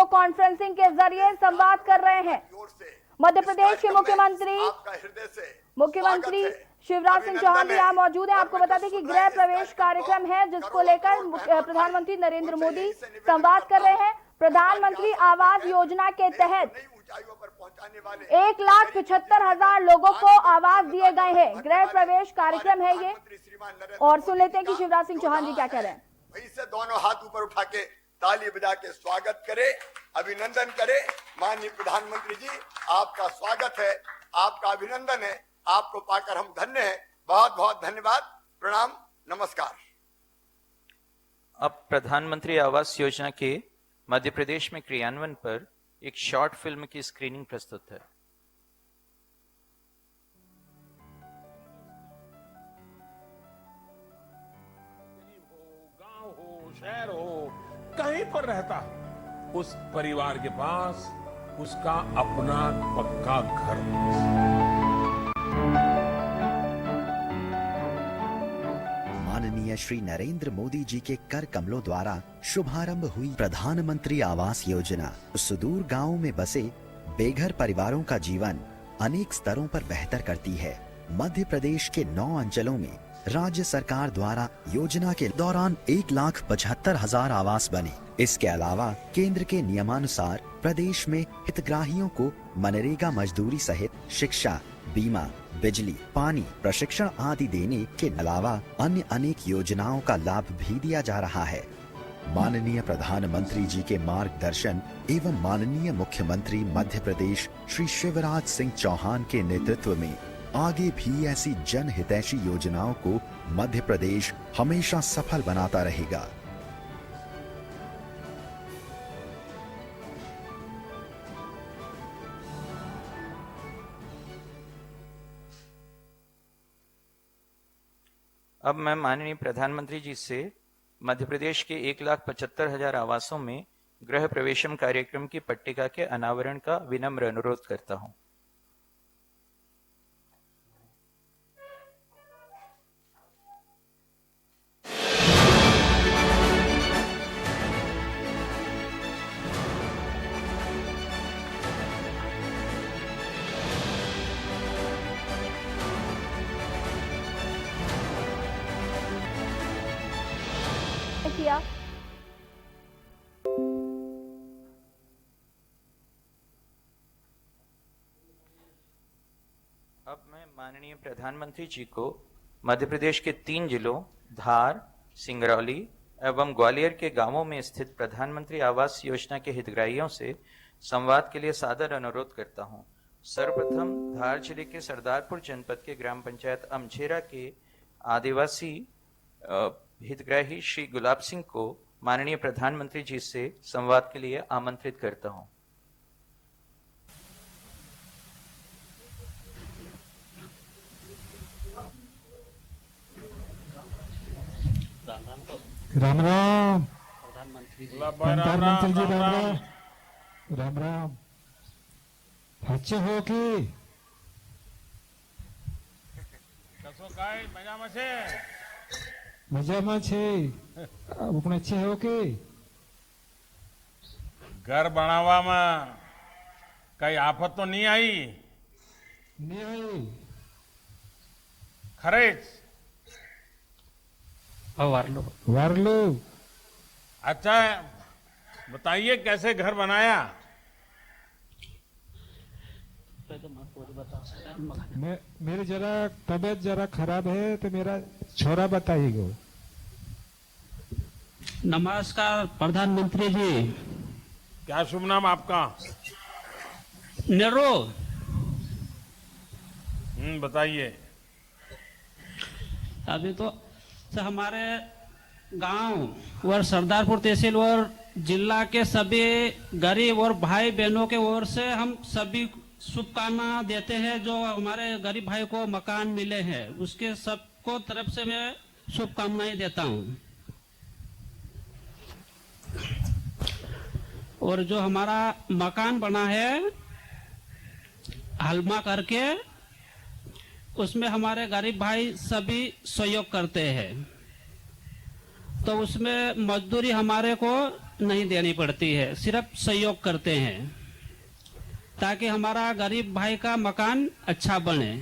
Video conferencing के जरिए संवाद कर रहे हैं। मध्य प्रदेश के मुख्यमंत्री शिवराज सिंह चौहान भी यहाँ मौजूद हैं। आपको बता दें कि गृह प्रवेश कार्यक्रम है जिसको लेकर प्रधानमंत्री नरेंद्र मोदी संवाद कर रहे हैं। प्रधानमंत्री आवास योजना के तहत 1,75,000 लोगों को आवास दिए गए हैं। गृह प्रवेश कार्यक्रम है ये, और सुन लेते हैं कि शिवराज सिंह चौहान जी क्या कह रहे हैं। वहीं से दोनों हाथ ऊपर उठा के ताली बजा के स्वागत करे, अभिनंदन करे। माननीय प्रधानमंत्री जी, आपका स्वागत है, आपका अभिनंदन है, आपको पाकर हम धन्य हैं। बहुत बहुत धन्यवाद, प्रणाम, नमस्कार। अब प्रधानमंत्री आवास योजना के मध्य प्रदेश में क्रियान्वयन पर एक शॉर्ट फिल्म की स्क्रीनिंग प्रस्तुत है। गांव हो, शहर हो, कहीं पर रहता, उस परिवार के पास उसका अपना पक्का घर। माननीय श्री नरेंद्र मोदी जी के कर कमलों द्वारा शुभारंभ हुई प्रधानमंत्री आवास योजना सुदूर गांवों में बसे बेघर परिवारों का जीवन अनेक स्तरों पर बेहतर करती है। मध्य प्रदेश के 9 अंचलों में राज्य सरकार द्वारा योजना के दौरान 1,75,000 आवास बने। इसके अलावा केंद्र के नियमानुसार प्रदेश में हितग्राहियों को मनरेगा मजदूरी सहित शिक्षा, बीमा, बिजली, पानी, प्रशिक्षण आदि देने के अलावा अन्य अनेक योजनाओं का लाभ भी दिया जा रहा है। माननीय प्रधानमंत्री जी के मार्गदर्शन एवं माननीय मुख्यमंत्री मध्य प्रदेश श्री शिवराज सिंह चौहान के नेतृत्व में आगे भी ऐसी जनहितैषी योजनाओं को मध्य प्रदेश हमेशा सफल बनाता रहेगा। अब मैं माननीय प्रधानमंत्री जी से मध्य प्रदेश के 1,75,000 आवासों में गृह प्रवेशम कार्यक्रम की पट्टिका के अनावरण का विनम्र अनुरोध करता हूं। किया अब मैं माननीय प्रधानमंत्री जी को मध्य प्रदेश के 3 जिलों धार, सिंगरौली एवं ग्वालियर के गांवों में स्थित प्रधानमंत्री आवास योजना के हितग्राहियों से संवाद के लिए सादर अनुरोध करता हूं। सर्वप्रथम धार जिले के सरदारपुर जनपद के ग्राम पंचायत अमझेरा के आदिवासी हितग्राही श्री गुलाब सिंह को माननीय प्रधानमंत्री जी से संवाद के लिए आमंत्रित करता हूं। राम राम प्रधानमंत्री जी, राम राम। अच्छे हो कि कसो काय मजाમાં છે? મજામાં છે। આપણે अच्छे हो कि घर बनावવામાં કઈ આફત તો નહીં આવી? नहीं आई? खरेच? वारलो। अच्छा, बताइए कैसे घर बनाया? मेरी जरा तबीयत जरा खराब है तो मेरा छोरा बताइएगा। नमस्कार प्रधानमंत्री जी। क्या शुभ नाम आपका? नेरो। बताइए। अभी तो हमारे गांव और सरदारपुर तहसील और जिला के सभी गरीब और भाई बहनों के ओर से हम सभी शुभकामना देते हैं जो हमारे गरीब भाई को मकान मिले हैं, उसके सबको तरफ से मैं शुभकामनाएं देता हूं। और जो हमारा मकान बना है हलमा करके, उसमें हमारे गरीब भाई सभी सहयोग करते हैं, तो उसमें मजदूरी हमारे को नहीं देनी पड़ती है, सिर्फ सहयोग करते हैं ताकि हमारा गरीब भाई का मकान अच्छा बने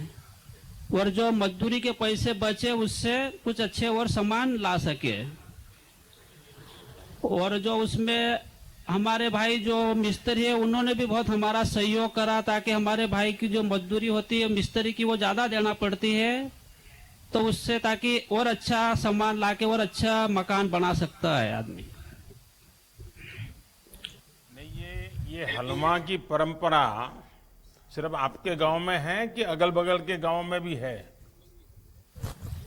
और जो मजदूरी के पैसे बचे उससे कुछ अच्छे और सामान ला सके। और जो उसमें हमारे भाई जो मिस्त्री है उन्होंने भी बहुत हमारा सहयोग करा ताकि हमारे भाई की जो मजदूरी होती है मिस्त्री की वो ज़्यादा देना पड़ती है, तो उससे ताकि और अच्छा सामान लाके और अच्छा मकान बना सकता है आदमी। नहीं, ये हलमा की परंपरा सिर्फ आपके गांव में है कि अगल बगल के गांव में भी है?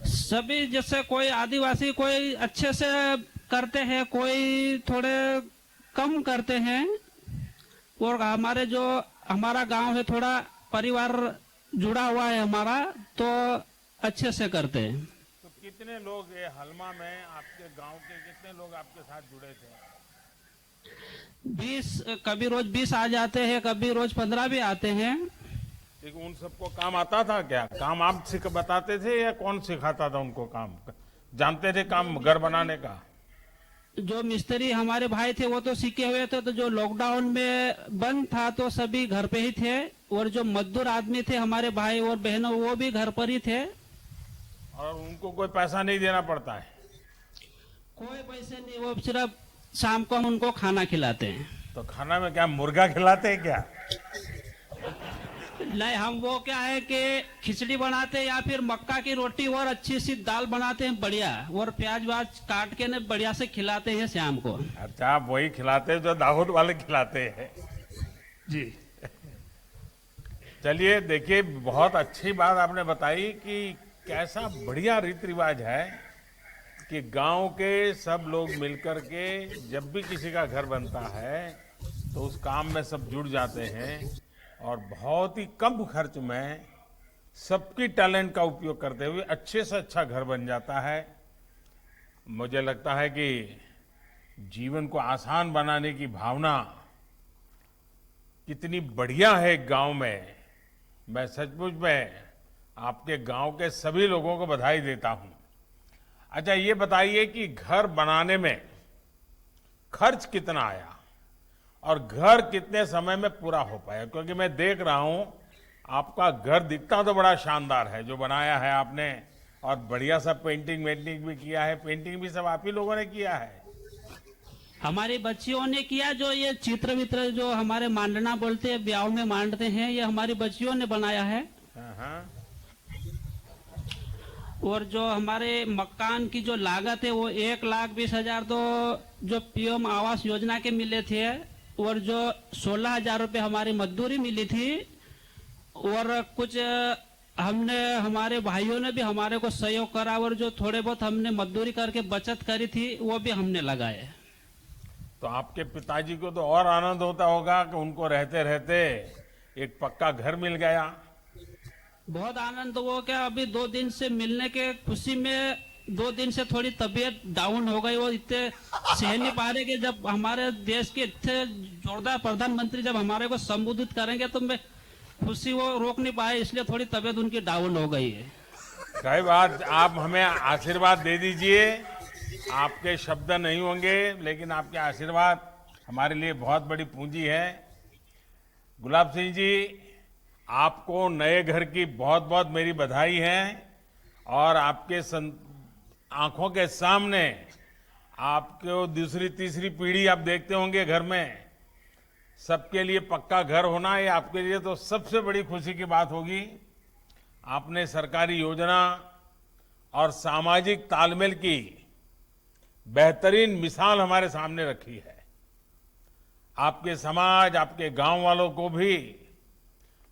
सभी, जैसे कोई आदिवासी कोई अच्छे से करते हैं, कोई थोड़े कम करते हैं, और हमारा गांव है थोड़ा परिवार जुड़ा हुआ है हमारा, तो अच्छे से करते हैं। तो कितने लोग ये हलमा में आपके गांव के कितने लोग आपके साथ जुड़े थे? 20, कभी रोज 20 आ जाते हैं, कभी रोज 15 भी आते हैं। ठीक, उन सबको काम आता था क्या? काम आप बताते थे या कौन सिखाता था उनको काम? जानते थे काम घर बनाने का? जो मिस्त्री हमारे भाई थे वो तो सीखे हुए थे, तो जो लॉकडाउन में बंद था तो सभी घर पे ही थे, और जो मजदूर आदमी थे हमारे भाई और बहनों वो भी घर पर ही थे। और उनको कोई पैसा नहीं देना पड़ता है? कोई पैसे नहीं, वो सिर्फ शाम को हम उनको खाना खिलाते हैं। तो खाना में क्या मुर्गा खिलाते हैं क्या? नहीं, हम वो क्या है कि खिचड़ी बनाते हैं या फिर मक्का की रोटी और अच्छी सी दाल बनाते हैं बढ़िया, और प्याज व्याज काट के न बढ़िया से खिलाते हैं शाम को। अच्छा, आप वही खिलाते हैं जो दाऊद वाले खिलाते हैं जी। चलिए, देखिए, बहुत अच्छी बात आपने बताई कि कैसा बढ़िया रीति रिवाज है कि गांव के सब लोग मिलकर के जब भी किसी का घर बनता है तो उस काम में सब जुड़ जाते हैं और बहुत ही कम खर्च में सबकी टैलेंट का उपयोग करते हुए अच्छे से अच्छा घर बन जाता है। मुझे लगता है कि जीवन को आसान बनाने की भावना कितनी बढ़िया है गांव में। मैं सचमुच में आपके गांव के सभी लोगों को बधाई देता हूं। अच्छा, ये बताइए कि घर बनाने में खर्च कितना आया और घर कितने समय में पूरा हो पाया? क्योंकि मैं देख रहा हूं आपका घर दिखता तो बड़ा शानदार है जो बनाया है आपने, और बढ़िया सा पेंटिंग वेंटिंग भी किया है। पेंटिंग भी सब आप ही लोगों ने किया है? हमारी बच्चियों ने किया। जो ये चित्र वित्र जो हमारे मांडना बोलते हैं, ब्याह में मांडते हैं, ये हमारी बच्चियों ने बनाया है। हाँ। और जो हमारे मकान की जो लागत है वो 1,20,000 तो जो पीएम आवास योजना के मिले थे, और जो 16,000 रुपये हमारी मजदूरी मिली थी, और कुछ हमारे भाइयों ने भी हमारे को सहयोग करा, और जो थोड़े बहुत हमने मजदूरी करके बचत करी थी वो भी हमने लगाए। तो आपके पिताजी को तो और आनंद होता होगा कि उनको रहते रहते एक पक्का घर मिल गया। बहुत आनंद। वो क्या, अभी 2 दिन से मिलने के खुशी में 2 दिन से थोड़ी तबीयत डाउन हो गई। वो इतने सह नहीं पा रहे कि जब हमारे देश के इतने जोरदार प्रधानमंत्री जब हमारे को संबोधित करेंगे तो मैं खुशी वो रोक नहीं पाए, इसलिए थोड़ी तबीयत उनकी डाउन हो गई है। कई बात आप हमें आशीर्वाद दे दीजिए। आपके शब्द नहीं होंगे लेकिन आपके आशीर्वाद हमारे लिए बहुत बड़ी पूंजी है। गुलाब सिंह जी, आपको नए घर की बहुत बहुत मेरी बधाई है, और आपके आंखों के सामने आपको दूसरी तीसरी पीढ़ी आप देखते होंगे घर में। सबके लिए पक्का घर होना ये आपके लिए तो सबसे बड़ी खुशी की बात होगी। आपने सरकारी योजना और सामाजिक तालमेल की बेहतरीन मिसाल हमारे सामने रखी है। आपके समाज, आपके गांव वालों को भी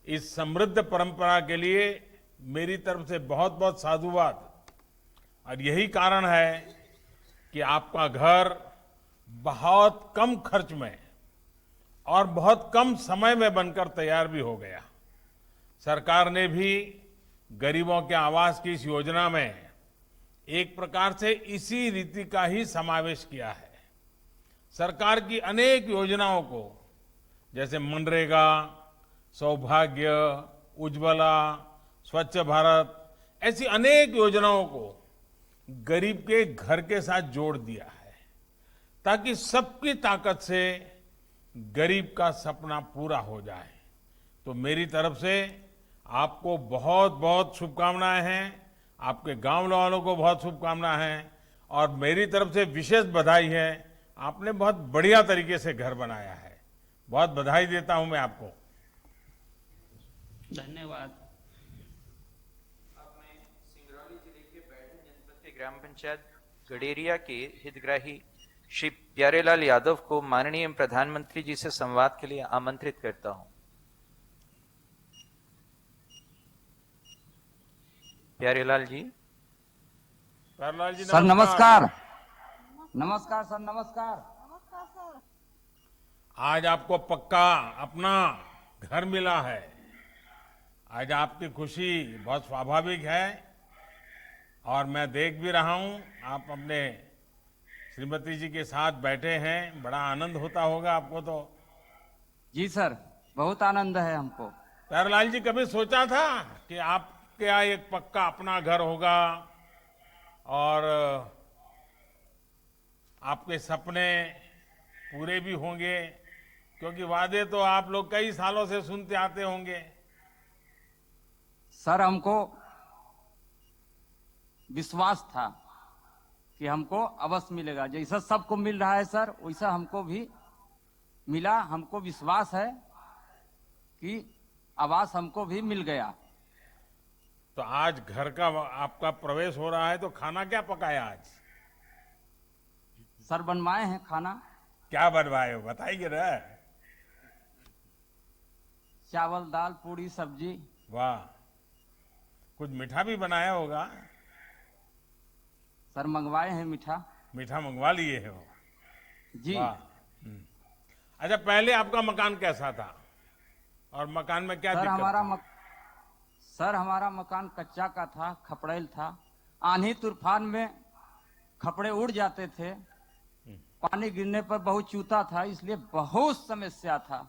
इस समृद्ध परंपरा के लिए मेरी तरफ से बहुत बहुत साधुवाद। और यही कारण है कि आपका घर बहुत कम खर्च में और बहुत कम समय में बनकर तैयार भी हो गया। सरकार ने भी गरीबों के आवास की इस योजना में एक प्रकार से इसी रीति का ही समावेश किया है। सरकार की अनेक योजनाओं को, जैसे मनरेगा, सौभाग्य, उज्ज्वला, स्वच्छ भारत, ऐसी अनेक योजनाओं को गरीब के घर के साथ जोड़ दिया है। ताकि सबकी ताकत से गरीब का सपना पूरा हो जाए। तो मेरी तरफ से आपको बहुत बहुत शुभकामनाएं हैं, आपके गांव वालों को बहुत शुभकामनाएं हैं और मेरी तरफ से विशेष बधाई है। आपने बहुत बढ़िया तरीके से घर बनाया है, बहुत बधाई देता हूं मैं आपको। धन्यवाद। अब मैं सिंगरौली जिले के बैढ़न जनपद के ग्राम पंचायत गडेरिया के हितग्राही श्री प्यारेलाल यादव को माननीय प्रधानमंत्री जी से संवाद के लिए आमंत्रित करता हूं। प्यारेलाल जी। प्यारेलाल जी सर नमस्कार। नमस्कार सर, नमस्कार। आज आपको पक्का अपना घर मिला है। आज आपकी खुशी बहुत स्वाभाविक है और मैं देख भी रहा हूं आप अपने श्रीमती जी के साथ बैठे हैं, बड़ा आनंद होता होगा आपको। तो जी सर, बहुत आनंद है हमको। प्यारेलाल जी, कभी सोचा था कि आपके यहाँ एक पक्का अपना घर होगा और आपके सपने पूरे भी होंगे? क्योंकि वादे तो आप लोग कई सालों से सुनते आते होंगे। सर हमको विश्वास था कि हमको अवश्य मिलेगा। जैसा सबको मिल रहा है सर, वैसा हमको भी मिला। हमको विश्वास है कि आवास हमको भी मिल गया। तो आज घर का आपका प्रवेश हो रहा है, तो खाना क्या पकाया आज? सर बनवाए हैं खाना। क्या बनवाए हो बताइए ना। चावल, दाल, पूड़ी, सब्जी। वाह, कुछ मीठा भी बनाया होगा? सर मंगवाए हैं मीठा। मीठा मंगवा लिए हो? जी। वाह। अच्छा, पहले आपका मकान कैसा था और मकान में क्या सर दिक्कत हमारा थी? सर हमारा मकान कच्चा का था, खपड़ेल था। आंधी तूफान में खपड़े उड़ जाते थे, पानी गिरने पर बहुत चूता था, इसलिए बहुत समस्या था।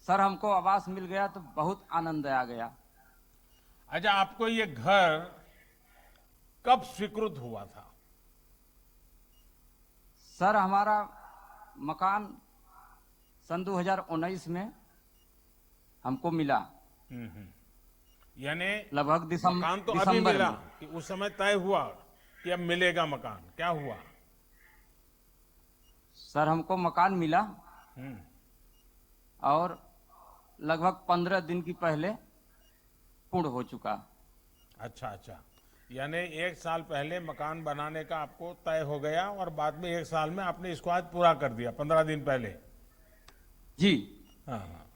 सर हमको आवास मिल गया तो बहुत आनंद आ गया। अच्छा, आपको ये घर कब स्वीकृत हुआ था? सर हमारा मकान सन 2019 में हमको मिला। यानी लगभग मकान तो अभी मिला कि उस समय तय हुआ कि अब मिलेगा मकान? क्या हुआ? सर हमको मकान मिला और लगभग 15 दिन की पहले पूर्ण हो चुका। अच्छा अच्छा, यानी 1 साल पहले मकान बनाने का आपको तय हो गया और बाद में 1 साल में आपने इसको आज पूरा कर दिया, 15 दिन पहले। जी हाँ हाँ।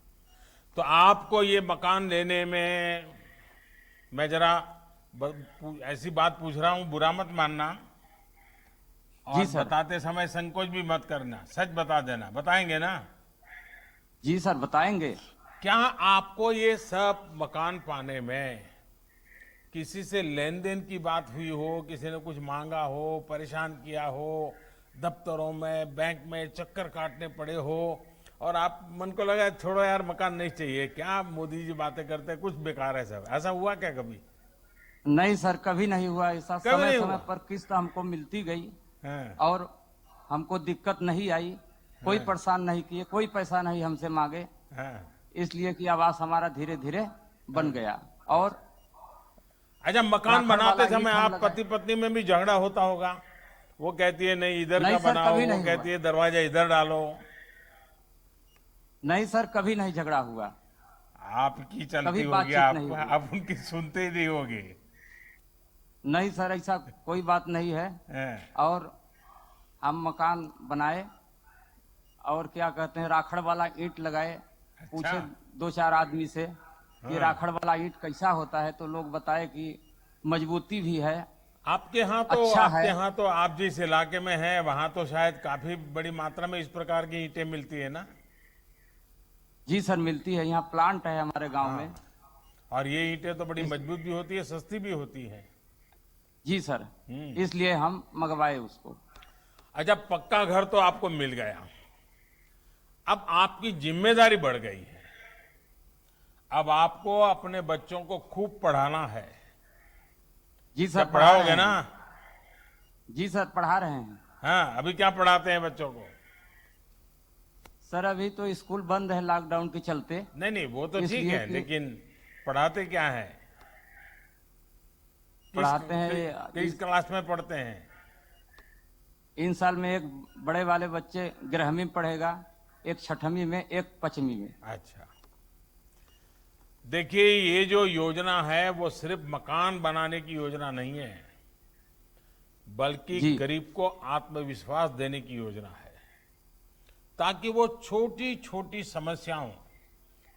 तो आपको ये मकान लेने में मैं जरा ऐसी बात पूछ रहा हूँ, बुरा मत मानना और जी सर। बताते समय संकोच भी मत करना, सच बता देना। बताएंगे ना? जी सर बताएंगे। क्या आपको ये सब मकान पाने में किसी से लेन देन की बात हुई हो, किसी ने कुछ मांगा हो, परेशान किया हो, दफ्तरों में, बैंक में चक्कर काटने पड़े हो और आप मन को लगा छोड़ो यार मकान नहीं चाहिए, क्या मोदी जी बातें करते हैं, कुछ बेकार है सब? ऐसा हुआ क्या कभी? नहीं सर, कभी नहीं हुआ ऐसा। कभी समय नहीं समय हुआ? पर किस्त हमको मिलती गई हाँ, और हमको दिक्कत नहीं आई। कोई परेशान नहीं किए, कोई पैसा नहीं हमसे मांगे, हाँ। इसलिए कि आवास हमारा धीरे धीरे बन गया। और अच्छा, मकान राखड़ बनाते वाला समय ईंट हम आप लगाए। पति पत्नी में भी झगड़ा होता होगा? वो कहती है नहीं इधर नहीं का सर, बनाओ, कभी वो नहीं कहती हुआ। है दरवाजा इधर डालो। नहीं सर, कभी नहीं झगड़ा हुआ। आपकी चलती कभी होगी, बातचीत आप नहीं हुई। आप उनकी सुनते ही नहीं होगी। नहीं सर, ऐसा कोई बात नहीं है। हाँ, और हम मकान बनाए और क्या कहते हैं, राखड़ वाला ईंट लगाए। पूछे 2-4 आदमी से कि राखड़ वाला ईंट कैसा होता है, तो लोग बताए कि मजबूती भी है। आपके यहाँ तो अच्छा आपके है। यहाँ तो आप जिस इलाके में हैं वहां तो शायद काफी बड़ी मात्रा में इस प्रकार की ईंटें मिलती है ना? जी सर मिलती है, यहाँ प्लांट है हमारे गांव में। और ये ईंटें तो बड़ी मजबूत भी होती है, सस्ती भी होती है। जी सर, इसलिए हम मंगवाए उसको। अच्छा, पक्का घर तो आपको मिल गया, अब आपकी जिम्मेदारी बढ़ गई है। अब आपको अपने बच्चों को खूब पढ़ाना है। जी सर क्या पढ़ाओगे रहे ना? हैं। जी सर पढ़ा रहे हैं। हाँ, अभी क्या पढ़ाते हैं बच्चों को? सर अभी तो स्कूल बंद है लॉकडाउन के चलते। नहीं, वो तो ठीक इसलिए है, कि- लेकिन पढ़ाते क्या है? पढ़ाते हैं किस क्लास में पढ़ते हैं? इन साल में एक बड़े वाले बच्चे 11वीं में पढ़ेगा, एक 6वीं में, एक 5वीं में। अच्छा, देखिए ये जो योजना है वो सिर्फ मकान बनाने की योजना नहीं है, बल्कि जी। गरीब को आत्मविश्वास देने की योजना है, ताकि वो छोटी छोटी समस्याओं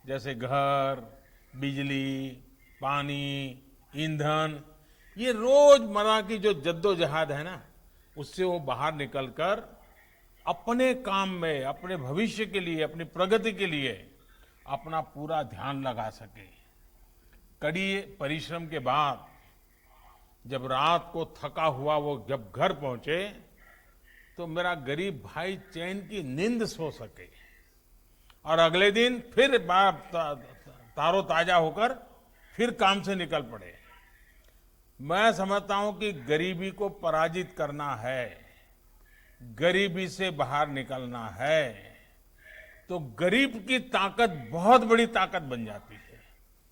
जैसे घर, बिजली, पानी, ईंधन, ये रोजमर्रा की जो जद्दोजहद है ना, उससे वो बाहर निकलकर अपने काम में, अपने भविष्य के लिए, अपनी प्रगति के लिए अपना पूरा ध्यान लगा सके। कड़ी परिश्रम के बाद जब रात को थका हुआ वो जब घर पहुंचे तो मेरा गरीब भाई चैन की नींद सो सके और अगले दिन फिर तारो ताजा होकर फिर काम से निकल पड़े। मैं समझता हूं कि गरीबी को पराजित करना है, गरीबी से बाहर निकलना है, तो गरीब की ताकत बहुत बड़ी ताकत बन जाती है।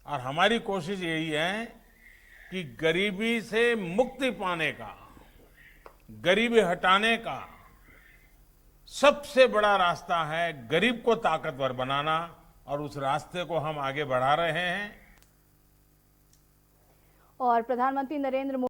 और हमारी कोशिश यही है कि गरीबी से मुक्ति पाने का, गरीबी हटाने का सबसे बड़ा रास्ता है गरीब को ताकतवर बनाना, और उस रास्ते को हम आगे बढ़ा रहे हैं। और प्रधानमंत्री नरेंद्र मोदी